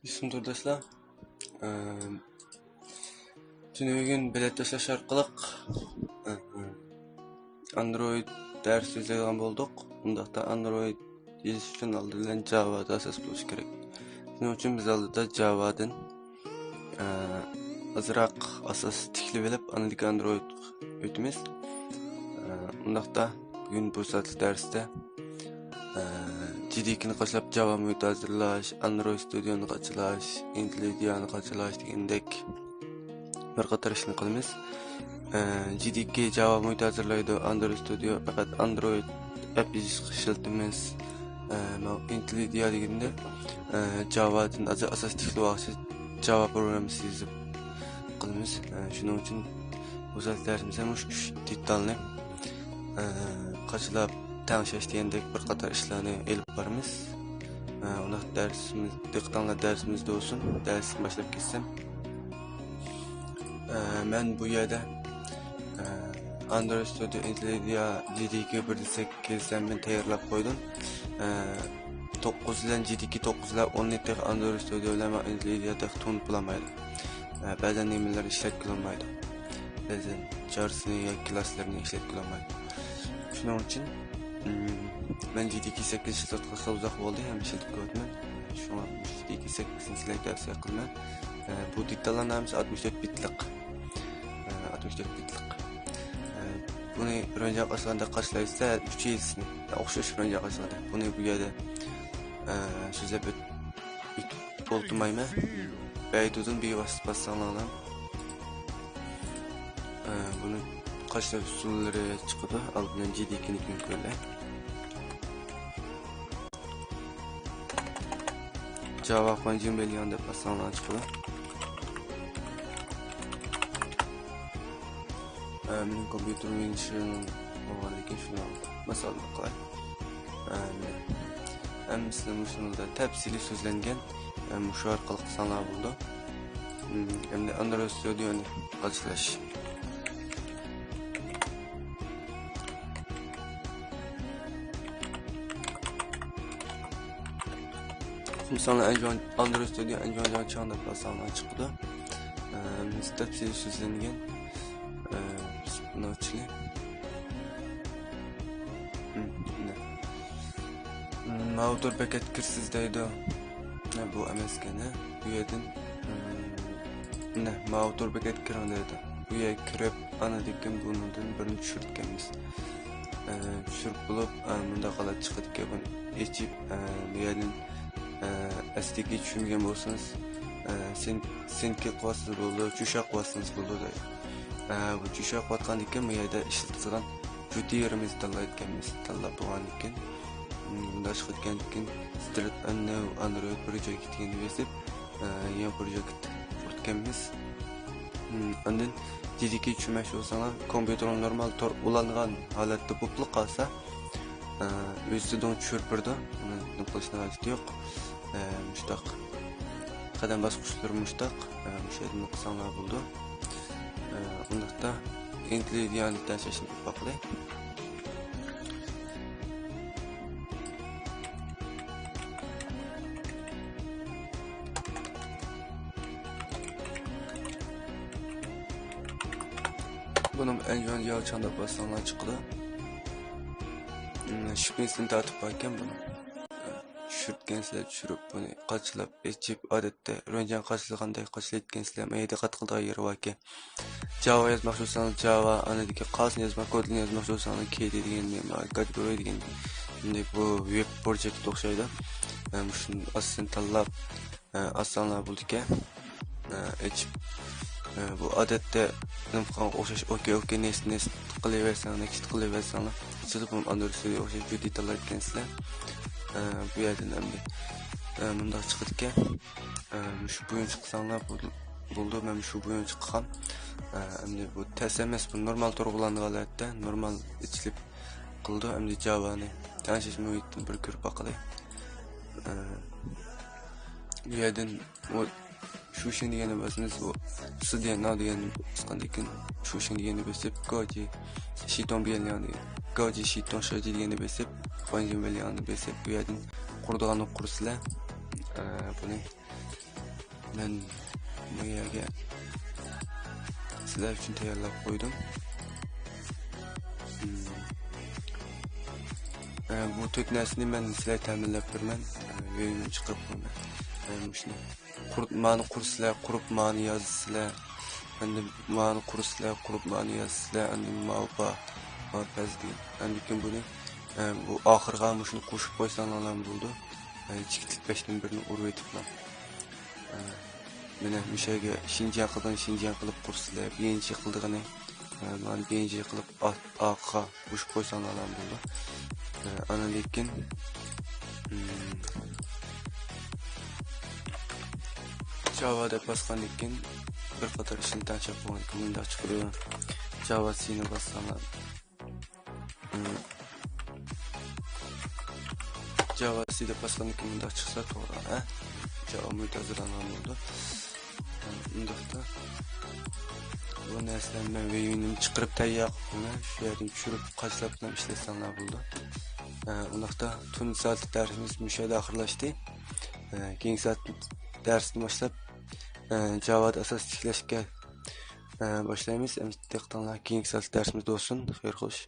İsim Turdaşlar. Tünügün bilet taşlaş arkalık Android ders izleyen bulduk. Bundakta Android yazış için aldırılan Java'da asas buluş gerek. Bunun için biz aldıda Java'dan azırak asas tikli bilip analik Android ötümüz. Bundakta bugün bu saatli derste JDK'ni qaçlap Java mühiti hazırlaş, Android Studio'nu qaçılaş, IntelliDIA'ni qaçılaş degandek bir qatar işini qilamiz. JDK Java mühiti hazırlaydı, Android Studio fakat Android app işletimiz IntelliDIA degende Java'dan asas tikli vaqti Java programı yazıp qilamiz. Şunun için bu saat dersimizde muş detalni qaçlap tanışış degandek bir qatar işlerini elip baramiz. Ona dersimiz, diqqatanlar dersimizde olsun. Ders başlayıp gitsem. Ben bu yerde Android Studio IntelliDIA JDK 1.8'den ben tayyorlab koydum. 9 ile JDK 9 ile 17 Android Studio ile IntelliDIA'da tutunup bulamaydı. Bazen emirler işlet kılınmaydı. Bazen jarsını ya klaslarını işlet kılınmaydı. Şunun için ben JDK 8 işletmesi uzak oldu hem işletip gördüm. Şu an JDK 8 işletip ders yapılmıyor. Bu detallar namısı 64 bitlik. 64 bitlik. Bunu önce açılarda karşılayırsa 3 yılsın. Okşuş önce açılarda. Bunu bu yerde size bir oldumayma. Beydudun bir vasıfasılarla bunu kaçta usulleri çıkıdı. Albülen JDK'ni böyle. Java konucun belirli paslarla çıkıdı. Benim kompüterimin işinin oradaki şunu mesela kolay. Mesela da tepsili sözlengen şu arkalık sanlar buldu. Hem de Android Studio'nu açılaş. Mesela Android Studio en çağında paslarla çıktı. Tepsili sözlengen bunu açılayım. Mağdur paket kirsizdeydi. Bu MSK'ne bu yerden mağdur paket kirandaydı. Bu yer kirip anadikken bunun birini düşürtkemiz. Düşürüp bulup bunda kalıp çıkıdike bunu geçip bu yerden SDK düşüngen bolsanız senki quvasız buldu, çüşak quvasınız buldu da. Bu çüşak quvatan dikken bu yerde işletilgan juda yerimiz tanlayıtkemiz tanlap boğan dikken. Bunda çıkıdken dikken Street Android project gittiğini besip yan project kurtkemiz. Ondan JDK çümeş olsana kompüterin normal ulangan halatda bupluk kalsa üstüden çürpürdü. Bunu kılışına acıdı yok. Müştak kadem basqıçlar müştak müşahidini kısanlar buldu. Ondakta IntelliDIA'nı tanışışını bakılay. Bunun en son yalçanda basılanlar çıktı. Şüphesini tartıp bakken bunu. Düşürtkensiler düşürüp bunu kaçılap geçip adette önce kaçılganday kaçılayetkensiler meyde katkıldığı yeri var ki Java yazmak olsanız Java, anadaki kalsın yazmak, kodunu yazmak olsanız KD degen kategori degen bu web project okşaydı. Şunun aslen tallap aslanlar bulduk ki bu adette okşaş okey nes tıklayıversen, next tıklayıversen çıkıp Android Studio okşaş bir detallar etkensiler bu yerden hem bunda çıkıdı ki şu bugün çıksanlar buldu ben şu bugün çıkan hem de bu TSMS bu normal torgulandığı aletте normal içilip kıldı hem de Java'nı tanışış mühitini bir görüp bakalım bu yerden o şu şimdi yeni basınız bu su diye ne diye çıkandıkken şu şimdi yeni basıp Goji Shiton bir yani Goji Shiton şöyle yeni basıp Fanjim bir yani basıp bu yerden kurduğun kursla bunu Men bu yerga sizlar uchun tayyorlab qo'ydim. Bu to'rt narsani men sizlarga ta'minlab beraman. Uyimdan chiqib qo'yman. Shuni mani kurslar, qurib mani yozsizlar. Endi mani kurslar, qurib mani yozsizlar. Endi mavba pazdi. Endi buni bu oxirga shuni qo'shib qo'ysanglar bo'ldi. Chikitlik 5dan birini urib etibman. Mana o'shaga Shinjan qilib kurslar, birinchi qildig'ini men birinchi qilib oxirga qo'shib qo'ysanglar bo'ldi. Ana lekin Java'da bosgandan keyin bir qator ishni tashlab qo'ygan. Bunda chiqdi. Java C'ni bosganlar. Java C'da bosgandan keyin bunda chiqsa to'g'ri, Java muntazirlangan bo'ldi. Undaqda bu narsalarni men videoni chiqarib tayyor qildim. Shu yerdan tushirib qazlab bilan ishlasanglar bo'ldi. Undaqda tun soat darsimiz mushada oxirlashdi. Keyingi soat darsni boshlab Java'da asos tiklashga boshlaymiz. Diqqatinglar, keyingi soat darsimiz bo'lsin. Xayr xo'sh.